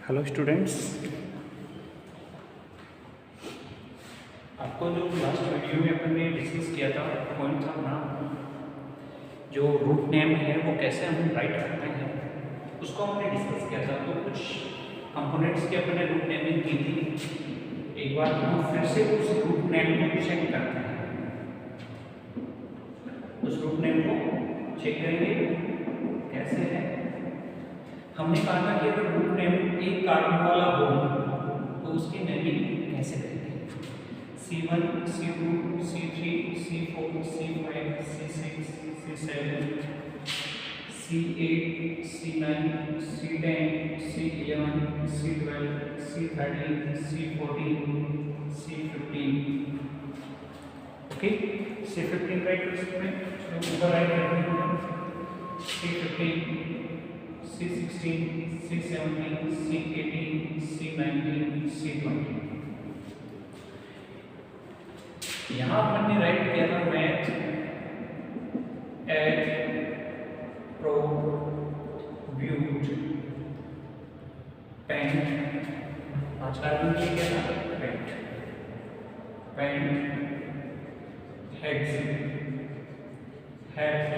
Hello students, आपको जो last video में अपन ने डिस्कस किया था पॉइंट था ना, जो रूट नेम है वो कैसे हम राइट करते हैं उसको हमने डिस्कस किया था। तो कुछ कंपोनेंट्स की अपन ने रूट नेमिंग की थी। एक बार हम फिर से उस रूट नेम को चेक करते हैं। उस रूट नेम को चेक करेंगे कैसे है। हमने कहा था कि अगर रूट नेम एक कार्बन वाला हो तो उसकी नेमिंग कैसे करेंगे। C1, C2, C3, C4, C5, C6, C7, C8, C9, C10, C11, C12, C13, C14, C15। Okay, C15 right कर सकते हैं, ऊपर राइट करते हैं। C15, C16, C17, C18, C19, C20। यहाँ अपन ने राइट किया था मैथ एट प्रोड्यूट पेंट। आज का दिन ये क्या था? Pent pent hex hept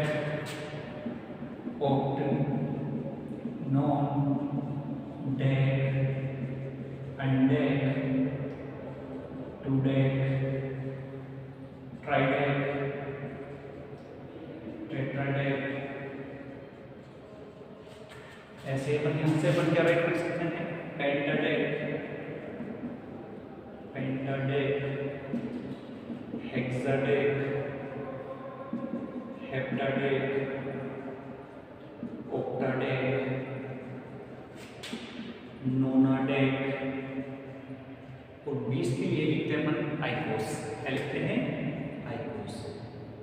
oct non dec undec dodec tridec tetradec. ऐसे अपन यहाँ से अपन क्या राइट कर सकते हैं? पेंटाडेक पेंटाडेक हेक्साडेक हेप्टाडेक ऑक्टाडेक नोनाडेक। और 20 के लिए लिखते हैं अपन आइकोस। क्या लिखते हैं? आइकोस।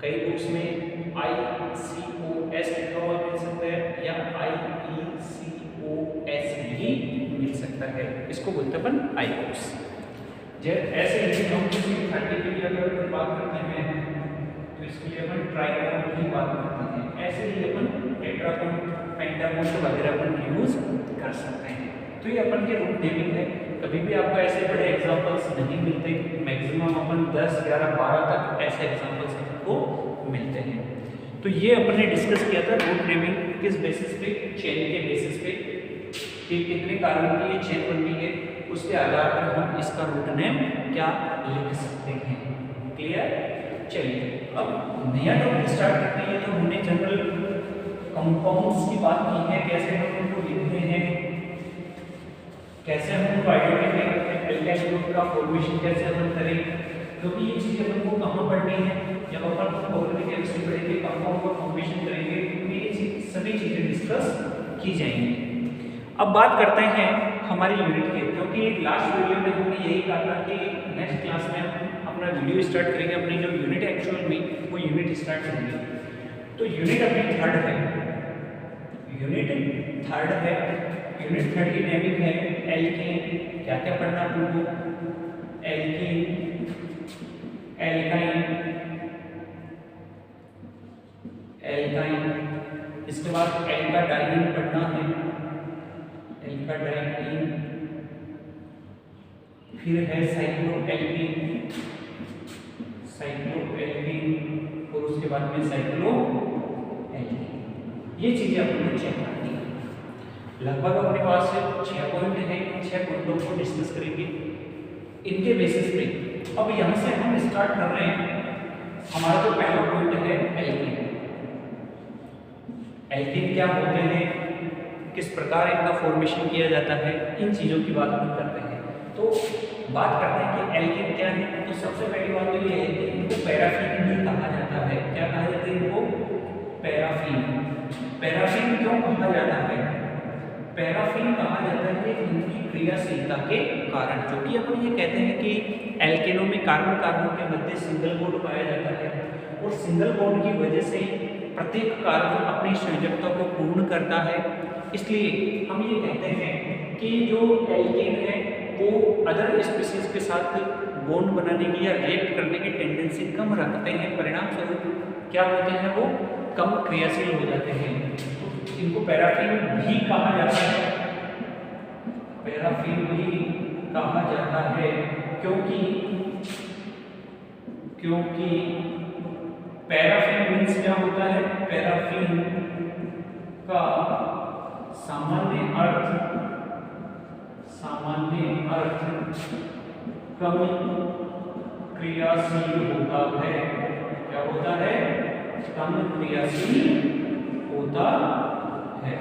कई बुक्स में ICOS लिखा हुआ मिल सकता है या IECOS भी मिल सकता है। इसको बोलते हैं अपन आइकोस। ऐसे ही हम किसी 30 के लिए अगर बात करते हैं तो इसके लिए अपन ट्राइकोन की बात करते हैं। ऐसे ही अपन टेट्राकोन पेंटाकोन वगैरह अपन यूज कर सकते हैं। तो ये अपन के रूट नेमिंग है। कभी भी आपको ऐसे बड़े एग्जांपल्स नहीं मिलते, मैक्सिमम अपन 10, 11, 12 तक ऐसे एग्जांपल्स आपको मिलते हैं। तो ये अपन ने डिस्कस किया था रूट नेमिंग किस बेसिस पे? चेन के बेसिस पे कि कितने कार्बन की ये चेन बननी है, उसके आधार पर हम इसका रूट नेम क्या लिख सकते हैं। क्लियर? चलिए अब नया टॉपिक स्टार्ट करते हैं। तो हमने जनरल कंपाउंड्स की बात की है, कैसे हम उनको लिखते हैं, कैसे हम उनको आइडेंटिफाई करते हैं, एल्काइल ग्रुप का फॉर्मेशन कैसे अपन करें। क्योंकि ये चीजें अपन को कहाँ पढ़नी है? जब अपन ऑर्गेनिक केमिस्ट्री पढ़ेंगे, कंपाउंड का फॉर्मेशन करेंगे, तो ये सभी चीजें डिस्कस की जाएंगी। अब बात करते हैं हमारी यूनिट की, क्योंकि लास्ट वीडियो में हमने यही कहा था कि नेक्स्ट क्लास में हम अपना वीडियो स्टार्ट करेंगे। अपनी जो यूनिट एक्चुअल में वो यूनिट स्टार्ट करेंगे। तो यूनिट अपनी थर्ड है, यूनिट थर्ड है। यूनिट थर्ड की नेमिंग है एल्केन। क्या क्या पढ़ना आपको? Alkane, alkyne, alkyne. इसके बाद एल्काडाइन पढ़ना है, एल्काडाइन। फिर है साइक्लोएल्कीन, साइक्लोएल्कीन, और उसके बाद में साइक्लोएल्कीन। ये चीजें अपन चेक करनी है। लगभग अपने पास 6 पॉइंट हैं। 6 पॉइंटों को डिस्कस करेंगे इनके बेसिस पे। अब यहाँ से हम स्टार्ट कर रहे हैं। हमारा जो पहला पॉइंट है एल्कीन। एल्कीन क्या होते हैं, किस प्रकार इनका फॉर्मेशन किया जाता है, इन चीज़ों की बात हम करते हैं। तो बात करते हैं कि एल्कीन क्या है। तो सबसे पहली बात तो ये है कि इनको पैराफिन भी कहा जाता है। क्या कहा जाता है इनको? पैराफिन। पैराफिन क्यों कहा जाता है? पैराफिन कहा जाता है इनकी क्रियाशीलता के कारण। जो कि अपन ये कहते हैं कि एल्केनों में कार्बन कार्बन के मध्य सिंगल बॉन्ड पाया जाता है, और सिंगल बॉन्ड की वजह से प्रत्येक कार्बन अपनी संयोजकता को पूर्ण करता है। इसलिए हम ये कहते हैं कि जो एल्केन है वो अदर स्पीशीज के साथ बॉन्ड बनाने की या रिएक्ट करने की टेंडेंसी कम रखते हैं। परिणाम स्वरूप क्या होते हैं? वो कम क्रियाशील हो जाते हैं। इनको पैराफिन भी कहा जाता है। पैराफिन भी कहा जाता है, क्योंकि पैराफिन मीन्स क्या होता है? पैराफिन का सामान्य अर्थ कम क्रियाशील होता है। क्या होता है? कम क्रियाशील होता है।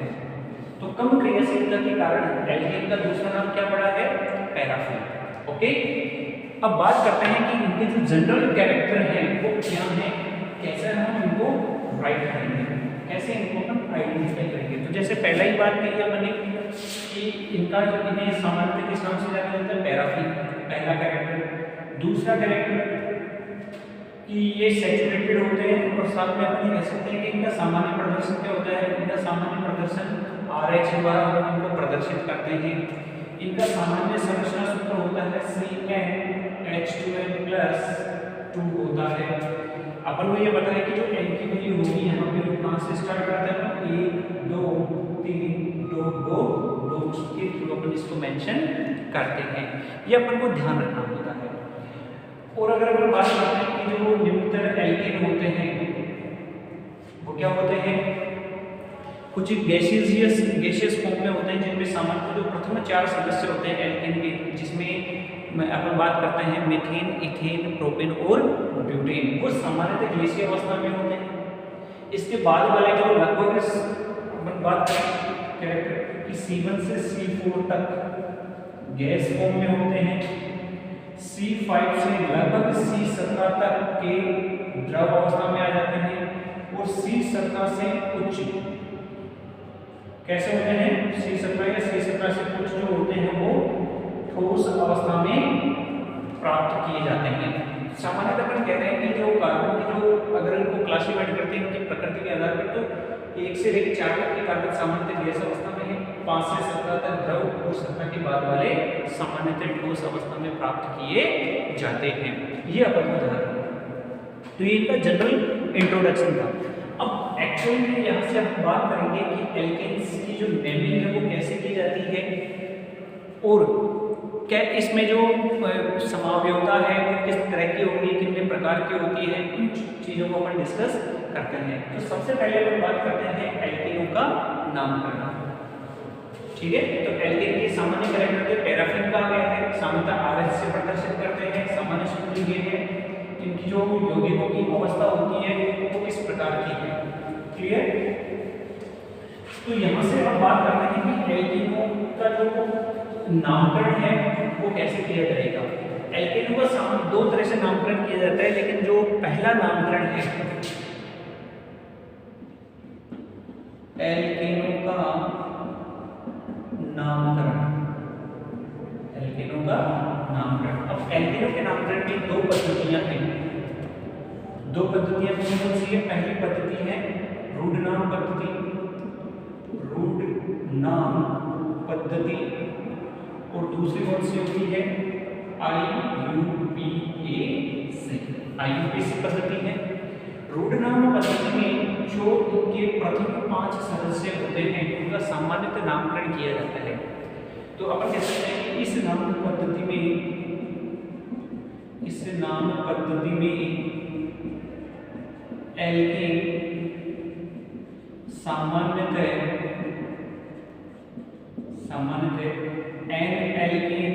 तो कम क्रियाशीलता के कारण एल्केन का दूसरा नाम क्या पड़ा है? पैराफिन। ओके, अब बात करते हैं कि इनके जो जनरल कैरेक्टर हैं वो क्या हैं, कैसे हम इनको राइट करेंगे, कैसे इनको हम आइडेंटिफाई करेंगे। तो जैसे पहला ही बात कही अपने कि इनका जो इन्हें सामान्यतः किस नाम से जाना जाता है? पैराफिन, पहला कैरेक्टर। दूसरा कैरेक्टर कि ये सैचुरेटेड होते हैं और साथ में अपन कह सकते हैं कि इनका सामान्य प्रदर्शन क्या होता है? इनका सामान्य प्रदर्शन RH द्वारा हम इनको प्रदर्शित करते हैं। इनका सामान्य संरचना सूत्र होता है CnH2n+2 होता है। अपन को ये पता है कि जो n की वैल्यू होगी यहाँ पे कहाँ से स्टार्ट करते हैं? 1 2 3 2 2 2 के थ्रू अपन इसको मेंशन करते हैं। ये अपन को ध्यान रखना होता है। और अगर अपन बात करते हैं कि जो निम्नतर एल्केन होते हैं वो क्या होते हैं? कुछ गैसियस फॉर्म में होते हैं, जिनमें सामान्यतः जो प्रथम 4 सदस्य होते हैं एल्केन के, जिसमें अपन बात करते हैं मीथेन, इथेन, प्रोपेन और ब्यूटेन, वो सामान्यतः गैसीय अवस्था में होते हैं। इसके बाद वाले जो लगभग अपन बात करें कि C1 से C4 तक गैस फॉर्म में होते हैं, C5 से लगभग C17 तक के द्रव अवस्था में आ जाते हैं और C17 से उच्च कैसे होते हैं? C17 या C17 से कुछ जो होते हैं वो ठोस अवस्था में प्राप्त किए जाते हैं। सामान्यतः अपन कहते हैं कि जो कार्बन की जो अगर इनको क्लासिफाइड करते हैं उनकी प्रकृति के आधार पर, तो 1 से लेकर 4 तक के कार्बन सामान्यतः गैस अवस्था में है, 5 से 17 तक द्रव और 17 के बाद वाले सामान्यतः ठोस अवस्था में प्राप्त किए जाते हैं। ये अपन को ध्यान रखना। तो ये इनका जनरल इंट्रोडक्शन था। अब एक्चुअली में यहाँ से हम बात करेंगे कि एल्केन्स की जो नेमिंग है वो कैसे की जाती है और क्या इसमें जो समावयवता है वो किस तरह की होगी, कितने प्रकार की होती है, इन चीज़ों को अपन डिस्कस करते हैं। तो सबसे पहले हम बात करते हैं एल्केनों का नामकरण। ठीक है, तो एल्केन के सामान्य कैरेक्टर थे, पैराफिन कहा गया है, सामान्यतः RH से प्रदर्शित करते हैं। सामान्य सूत्र ये है, इनकी जो यौगिकों की अवस्था होती है वो किस प्रकार की है। क्लियर? तो यहाँ से हम बात करते हैं कि एल्केनों का जो नामकरण है वो कैसे किया जाएगा। एल्केनों का दो तरह से नामकरण किया जाता है, लेकिन जो पहला नामकरण है एल्केनों का नामकरण, एल्केनों का नामकरण। अब एल्केनों के नामकरण की दो पद्धतियां हैं। दो पद्धतियां कौन सी है? पहली पद्धति है रूढ़ नाम पद्धति, रूढ़ नाम पद्धति, और दूसरी कौन सी होती है? IUPAC पद्धति है। रूढ़ नाम पद्धति में जो इनके प्रथम 5 सदस्य होते हैं उनका सामान्यतः नामकरण किया जाता है। तो अपन कह सकते हैं कि इस नाम पद्धति में एल्केन सामान्यतः N-एल्केन,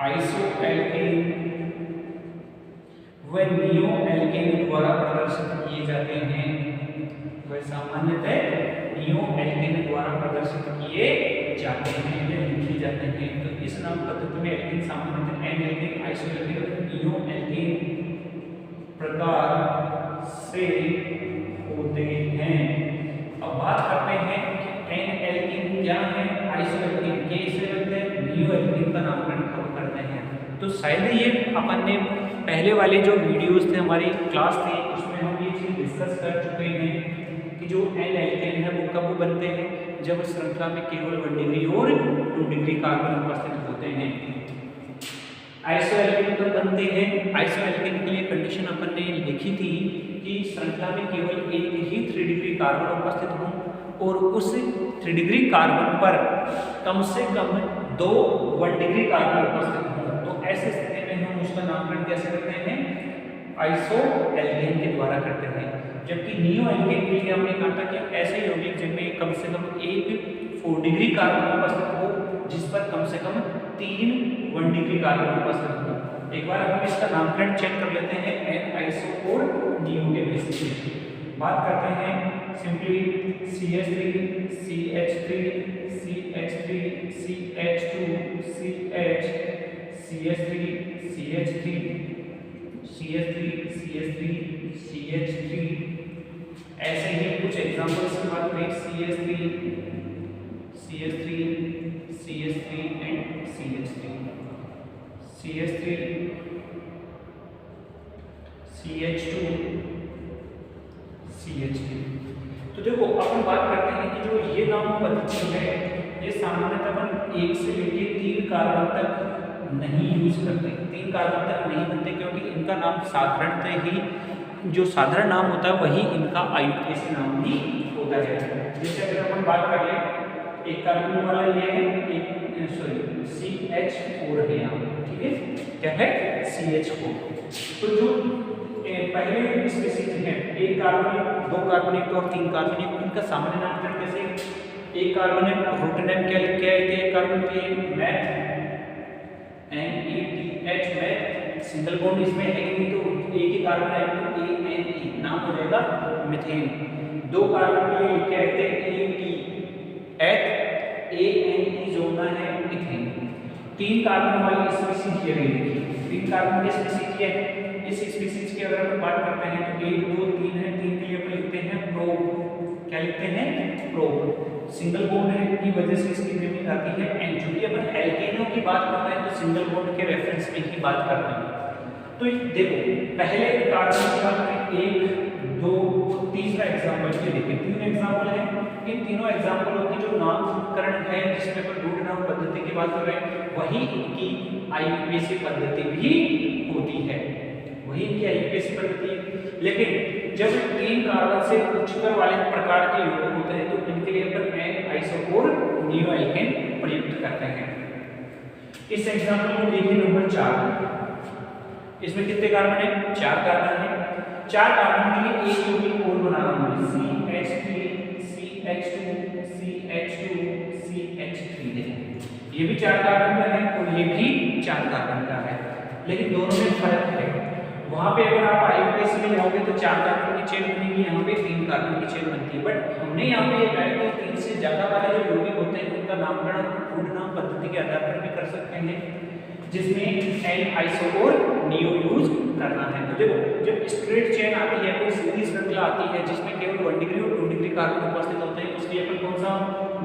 आइसोएल्केन व नियोएल्केन द्वारा प्रदर्शित किए जाते हैं। वह सामान्यतः नियोएल्केन द्वारा प्रदर्शित किए जाते हैं या लिखे जाते हैं। तो इस नाम पद्धति में एल्केन सामान्यतः N-एल्केन, आइसोएल्केन और नियोएल्केन प्रकार से होते हैं। अब बात करते हैं कि N-एल्केन क्या है, आइसोएल्केन कैसे बनते हैं, नियोएल्केन का नामकरण कब करते हैं। तो शायद ये अपन ने पहले वाले जो वीडियोस थे, हमारी क्लास थी, उसमें हम ये चीज़ डिस्कस कर चुके हैं कि जो N-एल्केन है वो कब बनते हैं, जब श्रृंखला में केवल 1 डिग्री और 2 डिग्री कार्बन उपस्थित होते हैं। आइसोएल्केन कब बनते हैं? आइसोएल्केन के लिए कंडीशन अपन ने लिखी थी कि श्रृंखला में केवल एक ही 3 डिग्री कार्बन उपस्थित हो और उस 3 डिग्री कार्बन पर कम से कम 2 1 डिग्री कार्बन उपस्थित हों, तो ऐसे स्थिति में हम उसका नामकरण कैसे करते हैं? आइसो एल्केन के द्वारा करते हैं। जबकि नियो एल्केन के लिए हमने कहा था कि ऐसे यौगिक जिनमें कम से कम एक 4 डिग्री कार्बन उपस्थित हो, जिस पर कम से कम 3 1 डिग्री कार्बन उपस्थित हो। एक बार हम इसका नामकरण चेक कर लेते हैं एन आइसो और नियो के बेसिस पे। बात करते हैं simply CH3 CH3 CH3 CH2 CH CH3 CH3 CH3 CH3 CH3, ऐसे ही कुछ एग्जांपल्स की बात करें CH3 CH3 CH3 and CH3 CH3 CH2 CH3। तो देखो अपन बात करते हैं कि जो ये नाम पद्धति है ये सामान्यतः अपन 1 से लेके 3 कार्बन तक नहीं यूज करते, 3 कार्बन तक नहीं बनते, क्योंकि इनका नाम साधारणतः ही जो साधारण नाम होता है वही इनका IUPAC नाम भी होता है। जैसे अगर अपन बात कर ले, एक कार्बन वाला ये है, एक सॉरी CH4 है यहाँ, ठीक है, क्या है CH4। तो जो पहले स्पीशीज है, एक कार्बन 2 कार्बोनेट और 3 कार्बोनेट, इनका सामान्य नामकरण कैसे? एक कार्बोनेट रूट नेम क्या लिख के आए थे? एक कार्बन के मैथ NETH में सिंगल बॉन्ड इसमें है नहीं, तो एक ही कार्बन है तो ANE नाम हो जाएगा मीथेन। 2 कार्बन के लिए लिख के आए थे ANE जोड़ना है इथेन। 3 कार्बन वाली स्पीशीज ये रही, 3 कार्बन की स्पीशीज है। इस स्पीशीज की अगर हम बात करते हैं तो 1 2 3 है, 3 के लिए अपन लिखते हैं प्रोप। क्या लिखते हैं? प्रोप। सिंगल बॉन्ड है की वजह से इसकी नेमिंग आती है एंड। चूंकि अपन एल्केनों की बात कर रहे हैं तो सिंगल बॉन्ड के रेफरेंस में ही बात कर रहे हैं। तो देखो पहले कार्बन की बात करें 1 2 तीसरा एग्जांपल ये देखिए, 3 एग्जांपल है। इन तीनों एग्जांपलों की जो नामकरण है जिसमें अपन रूट नाम पद्धति की बात कर रहे हैं वही इनकी IUPAC पद्धति भी होती है, वही इनकी IUPAC पद्धति है। लेकिन जब 3 कार्बन से उच्चतर वाले प्रकार के यौगिक होते हैं तो इनके लिए अपन एन आइसो और नियो एल्केन प्रयुक्त करते हैं। इस एग्जांपल में देखिए नंबर 4, इसमें कितने कार्बन है? 4 कार्बन है। 4 कार्बन के लिए एक यौगिक और बना रहा हूं, CH3 CH2 CH2 CH3 है। ये भी 4 कार्बन का है और ये भी 4 कार्बन का है, लेकिन दोनों में फर्क है। वहां पे अगर आप IUPAC में जाओगे तो 4 कार्बन की चेन बनेगी, यहाँ पे 3 कार्बन की चेन बनती है। बट हमने यहाँ पे ये कहा कि 3 से ज्यादा वाले जो यौगिक होते हैं उनका नामकरण रूट नाम पद्धति के आधार पर भी कर सकते हैं, जिसमें एन आइसो और नियो यूज करना है। तो देखो जब स्ट्रेट चेन आती है, कोई सीधी श्रृंखला आती है जिसमें केवल 1 डिग्री और 2 डिग्री कार्बन उपस्थित होते हैं, उसके लिए अपन कौन सा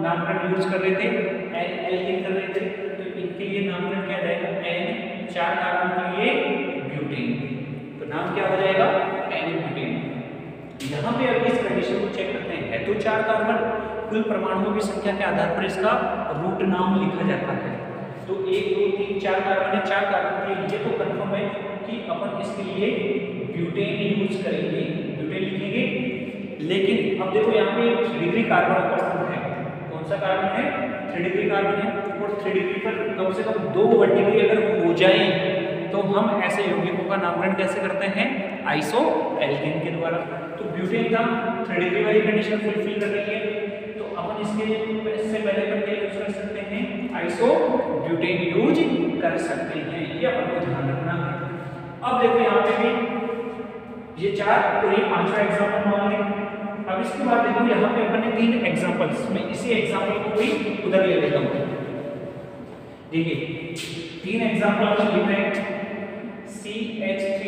नामकरण यूज कर रहे थे? एन एल्केन कर रहे थे। तो इनके लिए नामकरण क्या जाएगा? एन 4 कार्बन के लिए ब्यूटेन, तो नाम क्या हो जाएगा? N butane. यहाँ पे अब इस कंडीशन को चेक करते हैं, है तो 4 कार्बन, कुल परमाणुओं की संख्या के आधार पर इसका रूट नाम लिखा जाता है। तो 1 2 3 4 कार्बन है, 4 कार्बन के लिए तो कंफर्म है कि अपन इसके लिए ब्यूटेन यूज करेंगे, ब्यूटेन लिखेंगे। लेकिन अब देखो यहाँ पे 3 डिग्री कार्बन उपस्थित है, कौन सा कार्बन है? 3 डिग्री कार्बन है, और 3 डिग्री पर कम से कम 2 1 डिग्री अगर हो जाए तो हम ऐसे यौगिकों का नामकरण कैसे करते हैं? आइसो एल्केन के द्वारा। तो ब्यूटेन का 3 डिग्री वाली कंडीशन फुलफिल कर रही है, तो अपन इससे पहले पर क्या यूज कर सकते हैं? आइसो ब्यूटेन यूज कर सकते हैं, ये अपन को ध्यान रखना है। अब देखो यहाँ पे भी ये 4 और ये 5वां एग्जांपल मान लें। अब इसके बाद देखो यहाँ पे अपन ने 3 एग्जांपल्स, मैं इसी एग्जांपल को भी उधर ले लेता हूँ। देखिए 3 एग्जांपल अपन लिख रहे हैं, CH3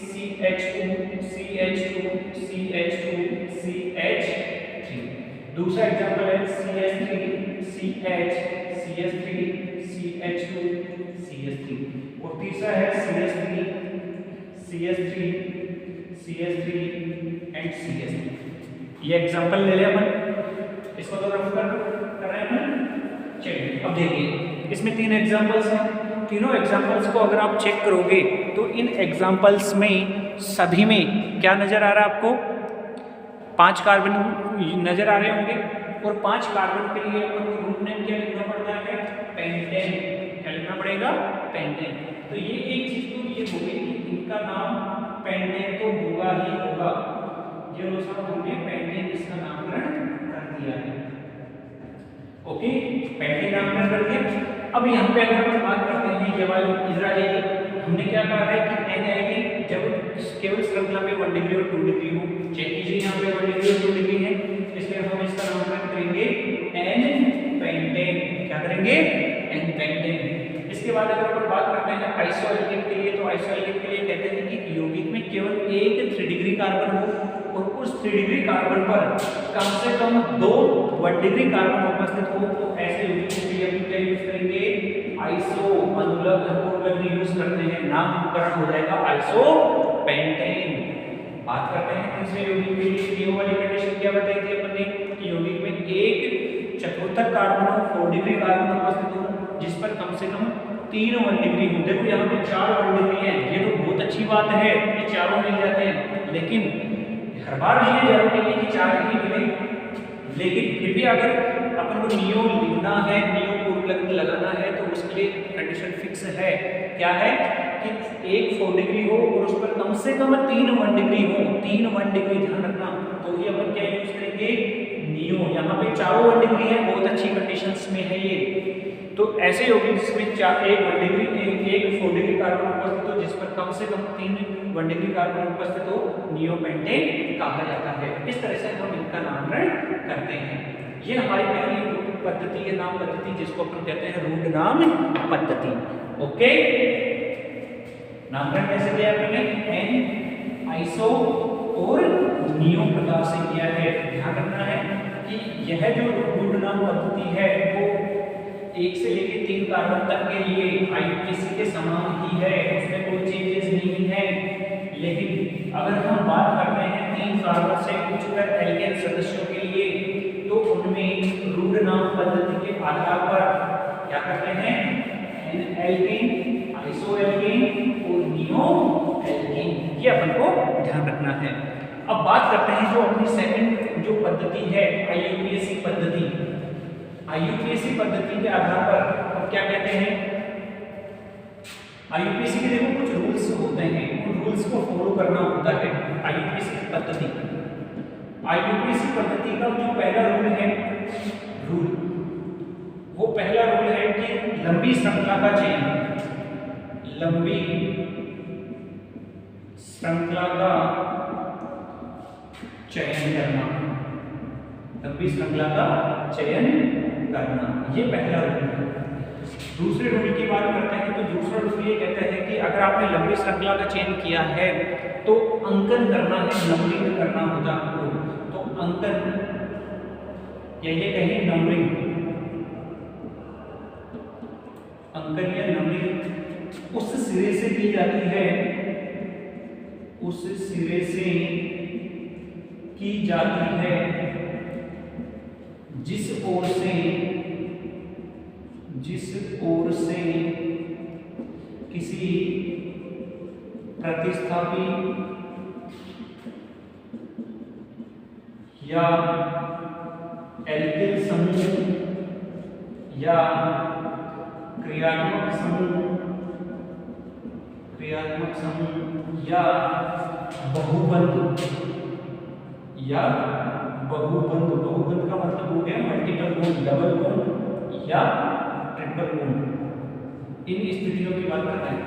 CH2 CH2 CH2 CH3। दूसरा एग्जांपल है CH3 CH CH3 CH2 CH3, और तीसरा है CH3 CH3 CH3 and CH3। ये एग्जांपल ले ले अपन, इसको तो रफ कर रहे हैं। चलिए अब देखिए इसमें 3 एग्जांपल्स हैं। तीनों एग्जांपल्स को अगर आप चेक करोगे तो इन एग्जांपल्स में सभी में क्या नजर आ रहा है आपको? 5 कार्बन नजर आ रहे होंगे, और 5 कार्बन के लिए अपन को ग्रुप नेम क्या लिखना पड़ता है, पेंटेन। क्या लिखना पड़ेगा, पेंटेन। तो ये एक चीज तो ये हो गई कि इनका नाम पेंटेन तो होगा ही होगा, ये अनुसार हमने पेंटेन इसका नामकरण कर दिया है। ओके, पेंटेन नामकरण कर दिया। अब यहाँ पे अगर हम बात करते हैं ये वाली इजराइली, हमने क्या कहा है कि एन एल्केन जब केवल श्रृंखला में 1 डिग्री और 2 डिग्री हो, चेक कीजिए यहाँ पे 1 डिग्री और 2 डिग्री है, इसलिए हम इसका नामकरण करेंगे एन पेंटेन। क्या करेंगे, एन पेंटेन। इसके बाद अगर अपन बात करते हैं आइसोएल्केन के लिए, तो आइसोएल्केन के लिए कहते हैं कि यौगिक में केवल एक 3 डिग्री कार्बन हो और उस 3 डिग्री कार्बन पर कम से कम 2 1 डिग्री कार्बन उपस्थित हो, तो ऐसे यौगिक के लिए हम क्या यूज करेंगे, आइसो अनुलग्न यूज करते हैं, नामकरण हो जाएगा आइसो पेंटेन। बात करते हैं तीसरे यौगिक के लिए, ये वाली कंडीशन क्या बताई थी अपन ने कि यौगिक में एक चतुर्थक कार्बन हो, 4 डिग्री कार्बन उपस्थित हो, जिस पर कम से कम 3 1 डिग्री हो। देखो यहाँ पे 4 1 डिग्री है, ये तो बहुत अच्छी बात है कि चारों मिल जाते हैं, लेकिन हर बार ये जरूरी नहीं कि 4 ही मिले, लेकिन फिर भी अगर अपन को नियो लिखना है, नियो पूर्वलग्न लगाना है, तो उसके लिए कंडीशन फिक्स है। क्या है कि एक 4 डिग्री हो और उस पर कम से कम 3 1 डिग्री हो, 3 1 डिग्री ध्यान रखना, तो ये अपन क्या यूज करेंगे, नियो। यहाँ पे चारों 1 डिग्री है, बहुत अच्छी कंडीशंस में है ये। तो ऐसे यौगिक जिसमें एक 1 डिग्री एक 4 डिग्री कार्बन उपस्थित हो, जिस पर कम से कम 3 1 डिग्री कार्बन उपस्थित हो, नियोपेंटेन कहा जाता है। इस तरह से हम इनका नामकरण करते हैं। ये हमारी पहली पद्धति है, नाम पद्धति, जिसको अपन कहते हैं रूट नाम पद्धति। ओके, नामकरण कैसे किया हमने, एन, आइसो और नियो प्रकार से किया है। ध्यान रखना है कि यह जो रूट नाम पद्धति है वो 1 से लेकर 3 कार्बन तक के लिए आईयूपीएसी के समान ही है, उसमें कोई चेंजेस नहीं है। लेकिन अगर हम बात करते हैं 3 कार्बन से उच्चतर एल्केन सदस्यों के लिए, तो उनमें रूट नाम पद्धति के आधार पर क्या करते हैं, एन एल्केन, आइसो एल्केन और नियो एल्केन, ये अपन को ध्यान रखना है। अब बात करते हैं जो अपनी सेकंड जो पद्धति है, आईयूपीएसी पद्धति। आईयूपीएसी पद्धति के आधार पर हम क्या कहते हैं, आईयूपीएसी के देखो कुछ रूल्स होते हैं, उन रूल्स को फॉलो करना होता है। आईयूपीएसी पद्धति, आईयूपीएसी पद्धति का जो पहला रूल है, वो पहला रूल है कि लंबी श्रृंखला का चयन, लंबी श्रृंखला का चयन करना, लंबी श्रृंखला का चयन करना, ये पहला रूल है। दूसरे रूल की बात करते हैं तो दूसरा रूल ये कहता है कि अगर आपने लंबी श्रृंखला का चयन किया है तो अंकन करना है, नंबरिंग करना होता है आपको। तो अंकन या ये कहें नंबरिंग, अंकन या नंबरिंग उस सिरे से की जाती है, उस सिरे से की जाती है जिस ओर से किसी प्रतिस्थापी या एल्किल समूह या क्रियात्मक समूह या बहुबंध बहुबंध का मतलब हो गया मल्टीपल बॉन्ड, डबल बॉन्ड या ट्रिपल बॉन्ड। इन स्थितियों की बात करते हैं।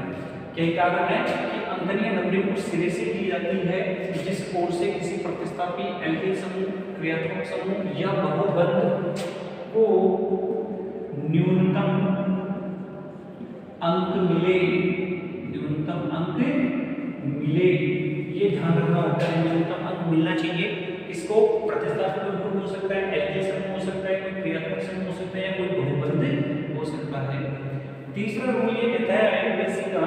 क्या करना है कि अंकन या नंबरिंग उस सिरे से की जाती है जिस ओर से किसी प्रतिस्थापी, एल्किल समूह, क्रियात्मक समूह या बहुबंध को न्यूनतम अंक मिले, न्यूनतम अंक मिले, ये ध्यान रखना होता है। न्यूनतम अंक मिलना चाहिए। इसको प्रतिस्थापी समूह हो सकता है, एल्किल समूह हो सकता है, कोई क्रियात्मक समूह हो सकता है या कोई बहुबंध हो सकता है। तीसरा रूल ये कहता है आईयूपीएसी का,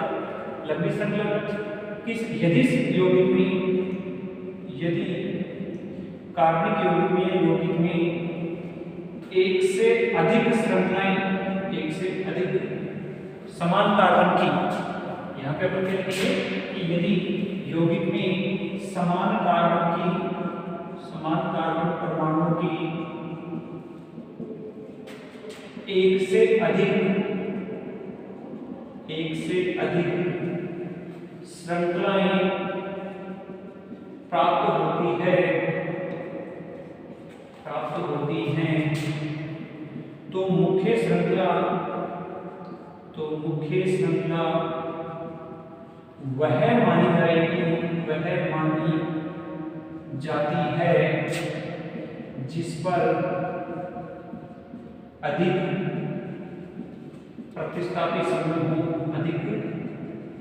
लंबी श्रृंखला किस यदि यौगिक में, यदि कार्बनिक यौगिक में या यौगिक में एक से अधिक श्रृंखलाएं, एक से अधिक समान कार्बन की, यहाँ पे अपन क्या लिखेंगे कि यदि यौगिक में समान कार्बन परमाणु की एक से अधिक श्रृंखलाएं प्राप्त होती हैं तो मुख्य श्रृंखला वह मानी जाती है जिस पर अधिक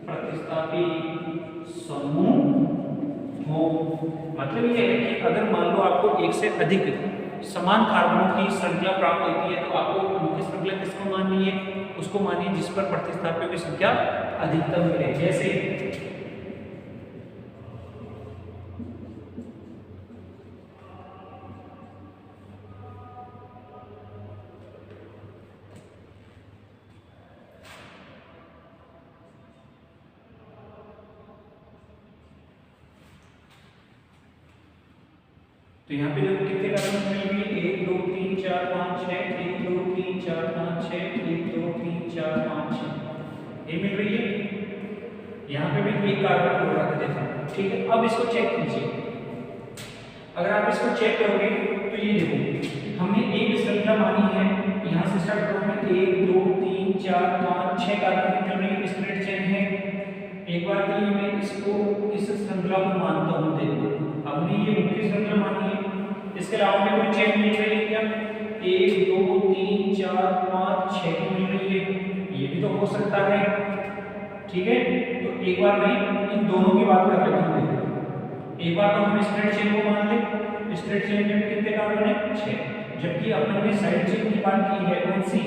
प्रतिस्थापी समूह हो। मतलब ये है कि अगर मान लो आपको एक से अधिक समान कार्बनों की श्रृंखला प्राप्त होती है तो आपको मुख्य श्रृंखला किसको माननी है? उसको मानिए जिस पर प्रतिस्थापियों की संख्या अधिकतम मिले। जैसे तो यहाँ पे देखो कितने कार्बन मिलेंगे? 1 2 3 4 5 6 1 2 3 4 5 6 1 2 3 4 5 6 ये मिल रही है। यहाँ पे भी एक कार्बन हो रहा था देखा, ठीक है। अब इसको चेक कीजिए। अगर आप इसको चेक करोगे तो ये देखो हमने एक श्रृंखला मानी है, यहाँ से स्टार्ट करोगे 1 2 3 4 5 6 कार्बन मिल रही है, स्ट्रेट चेन है। एक बार के लिए मैं इसको इस श्रृंखला को मानता हूँ। देखो हमने ये मुख्य श्रृंखला मानी है, इसके अलावा में कोई चेन मिल रही है क्या? 1 2 3 4 5 6 की मिल रही है, ये भी तो हो सकता है, ठीक है। तो एक बार मैं इन दोनों की बात कर लेता हूँ। एक बार तो हम स्ट्रेट चेन को मान ले, स्ट्रेट चेन में कितने कार्बन है? 6। जबकि अपन ने साइड चेन की बात की है कौन सी?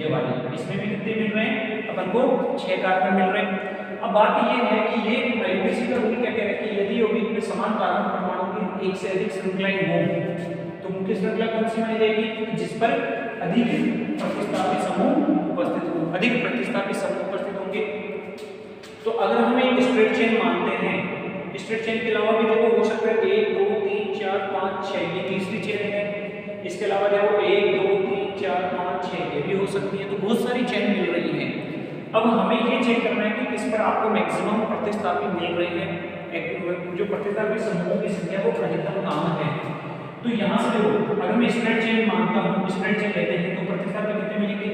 ये वाली, इसमें भी कितने मिल रहे हैं? अपन को 6 कार्बन मिल रहे हैं। अब बात ये है कि ये आईयूपीएसी का रूल क्या कह रहा है कि यदि यौगिक में समान कार्बन परमाणु की एक से अधिक श्रृंखलाएं हों तो मुख्य श्रृंखला कौन सी मानी जाएगी? जिस पर अधिक प्रतिस्थापी समूह उपस्थित हो, अधिक प्रतिस्थापी समूह उपस्थित होंगे। तो अगर हम एक स्ट्रेट चेन मानते हैं, स्ट्रेट चेन के अलावा भी देखो हो सकता है 1 2 3 4 5 6 ये तीसरी चेन है। इसके अलावा देखो 1 2 3 4 5 6 ये भी हो सकती है। तो बहुत सारी चेन मिल रही है। अब हमें ये चेक करना है कि किस पर आपको मैक्सिमम प्रतिस्थापी मिल रहे हैं, जो प्रतिस्थापी समूहों की संख्या वो अधिकतम कहाँ है। तो यहाँ से देखो अगर मैं स्ट्रेट चेन मानता हूँ, स्ट्रेट चेन लेते हैं तो प्रतिस्थापी कितने मिलेंगे?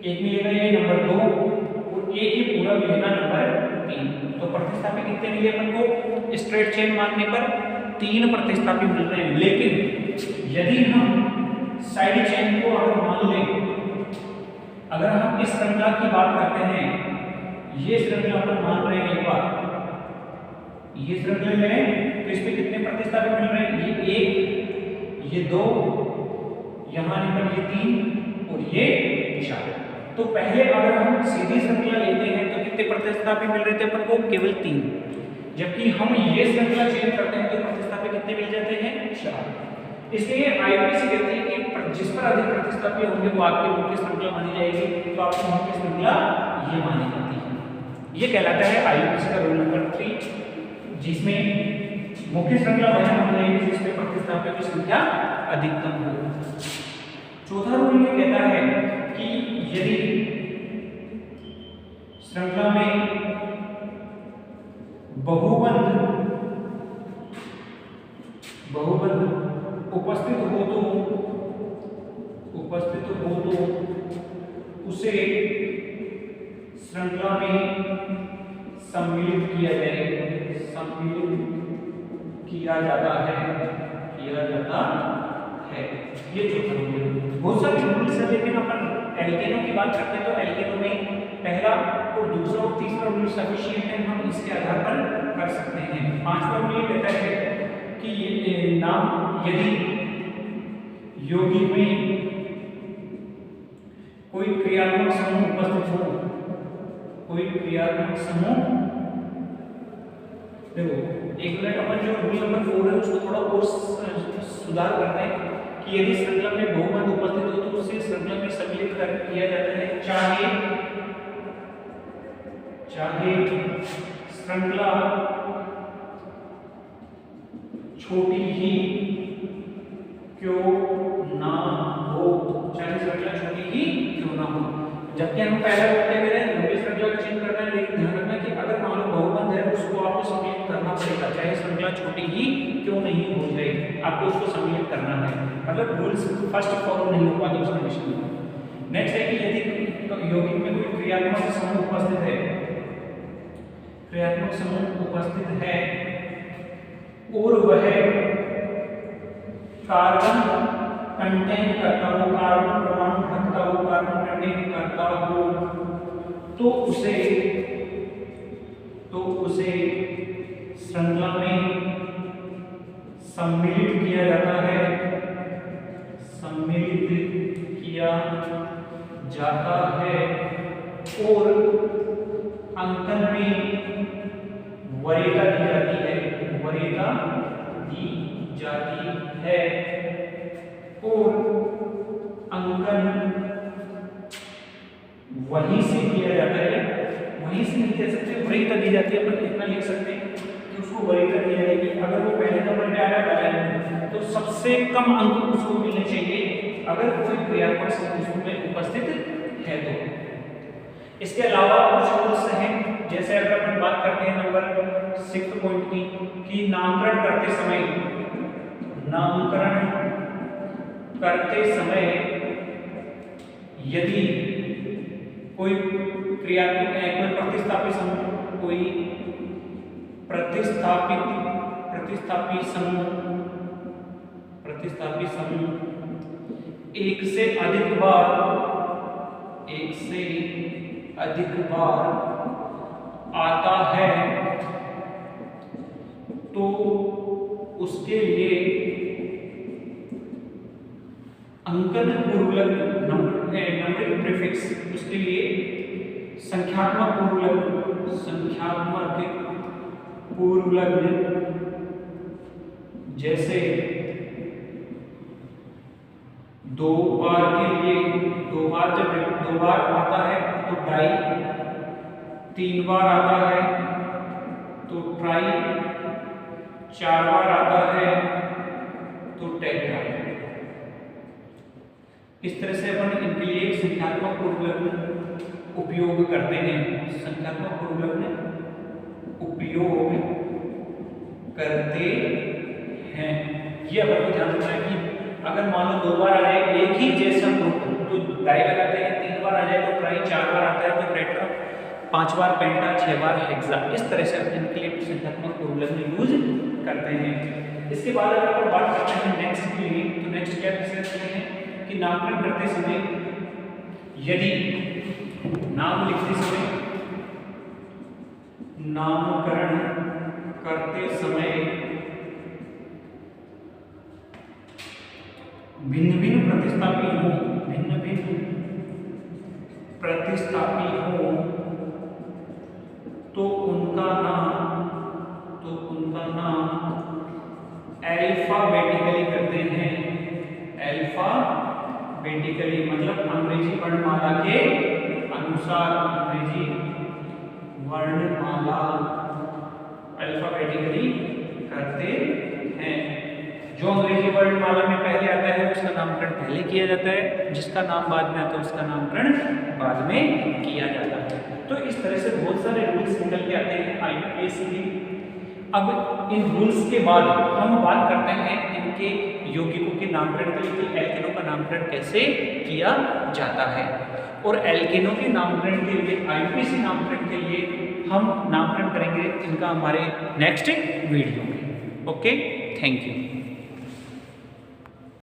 एक मिलेगा ये नंबर 2 और एक ही पूरा मिलेगा नंबर 3। तो प्रतिस्थापी कितने मिले अपन को? स्ट्रेट चेन मानने पर 3 प्रतिस्थापी मिल रहे हैं। लेकिन यदि हम साइड चेन को अगर मान लें, अगर हम इस श्रृंखला की बात करते हैं, ये श्रृंखला अपन मान रहे हैं, एक बार ये श्रृंखला में तो इस पे कितने प्रतिस्थापी मिल रहे हैं? ये 1 ये 2 यहाँ पर ये 3 और ये 4। तो पहले अगर हम सीधी श्रृंखला लेते हैं तो कितने प्रतिस्थापी मिल रहे थे अपन को? केवल 3। जबकि हम ये श्रृंखला चेंज करते हैं तो प्रतिस्थापी कितने मिल जाते हैं? 4। इसलिए आईयूपीएसी कहती है कि जिस पर अधिक प्रतिस्थापी होंगे वो आपकी मुख्य श्रृंखला मानी जाएगी। तो आपकी मुख्य श्रृंखला ये मानी जाती है। ये कहलाता है आईयूपीएसी का रूल नंबर 3, जिसमें मुख्य श्रृंखला वह मानी जाएगी जिस पर प्रतिस्थापियों की संख्या अधिकतम हो। चौथा रूल ये कहता है कि यदि श्रृंखला में बहुबंध उपस्थित हो तो उसे श्रृंखला में सम्मिलित किया जाता है। ये चौथा रूल है। बहुत सारे रूल्स हैं, लेकिन अपन एल्केनों की बात करते हैं तो एल्केनों में पहला और दूसरा और तीसरा रूल सफिशिएंट है, हम इसके आधार पर कर सकते हैं। पांचवा रूल ये कहता है कि ये नाम यदि यौगिक में कोई क्रियात्मक समूह उपस्थित हो, कोई क्रियात्मक समूह, देखो एक मिनट अपन जो रूल नंबर 4 है उसको थोड़ा और सुधार करते हैं कि यदि श्रृंखला में बहुबंध उपस्थित हो तो उसे श्रृंखला में सम्मिलित किया जाता है, चाहे श्रृंखला छोटी ही क्यों ना हो, चाहे श्रृंखला अंक। जबकि हम पहले क्या करें लंबी श्रृंखला का चयन करना है, लेकिन ध्यान रखना कि अगर मान लो बहुपद है उसको आपको सम्मिलित करना पड़ेगा, चाहे श्रृंखला छोटी ही क्यों नहीं हो जाए, आपको उसको सम्मिलित करना है। मतलब रूल्स फर्स्ट फॉलो नहीं हो पाते उस कंडीशन में। नेक्स्ट है कि यदि यौगिक में कोई क्रियात्मक समूह उपस्थित है, क्रियात्मक समूह उपस्थित है और वह कार्बन कंटेन करता हो, कार्बन परमाणु रखता हो, कार्बन कंटेन करता हो, तो उसे श्रृंखला में सम्मिलित किया जाता है, सम्मिलित किया जाता है और अंकन में वरीयता दी जाती है, वरीयता दी जाती है और अंकन वहीं से किया जाता है, वहीं से नहीं कह सकते, वरीयता दी जाती है, पर इतना लिख सकते हैं कि उसको वरीयता दी जाएगी। अगर वो पहले नंबर पे आ रहा है तो सबसे कम अंक उसको मिलने चाहिए अगर कोई क्रियात्मक समूह में उपस्थित है तो। इसके अलावा कुछ रूल्स हैं, जैसे अगर अपन बात करते हैं नंबर 6 पॉइंट की, कि नामकरण करते समय यदि कोई क्रियात्मक है, कोई प्रतिस्थापी समूह, कोई प्रतिस्थापी समूह एक से अधिक बार आता है तो उसके लिए अंकन पूर्वलग्न नंबरिंग प्रीफिक्स, उसके लिए संख्यात्मक पूर्वलग्न जैसे 2 बार के लिए 2 बार, जब 2 बार आता है तो डाई, 3 बार आता है तो ट्राई, 4 बार आता है तो टेट्रा। इस तरह से अपन इनके लिए संख्यात्मक पूर्वलग्न उपयोग करते हैं, संख्यात्मक पूर्वलग्न उपयोग करते हैं। ये अपन को ध्यान रखना है कि अगर मान लो 2 बार आ जाए एक ही जैसा ग्रुप तो डाई लगाते हैं, 3 बार आ जाए तो ट्राई, 4 बार आता है तो टेट्रा, 5 बार पेंटा, 6 बार हेक्सा। इस तरह से अपन इनके लिए संख्यात्मक पूर्वलग्न यूज करते हैं। इसके बाद अगर अपन बात करते हैं नेक्स्ट के लिए, तो नेक्स्ट क्या डिस्कस करते हैं कि नामकरण करते समय यदि नाम लिखते समय, नामकरण करते समय भिन्न भिन्न प्रतिस्थापी हो तो उनका नाम अल्फाबेटिकली करते हैं। अल्फाबेटिकली मतलब अंग्रेजी वर्णमाला के अनुसार, अंग्रेजी वर्णमाला अल्फाबेटिकली करते हैं। जो अंग्रेजी वर्णमाला में पहले आता है उसका नामकरण पहले किया जाता है, जिसका नाम बाद में आता है उसका नामकरण बाद में किया जाता है। तो इस तरह से बहुत सारे रूल्स निकल के आते हैं आईयूपीएससी के। अब इन रूल्स के बाद हम बात करते हैं इनके यौगिकों के नामकरण के लिए, एल्केनों का नामकरण कैसे किया जाता है। और एल्केनों के नामकरण के लिए, आईयूपीएससी नामकरण के लिए हम नामकरण करेंगे इनका हमारे नेक्स्ट वीडियो में। Okay, thank you.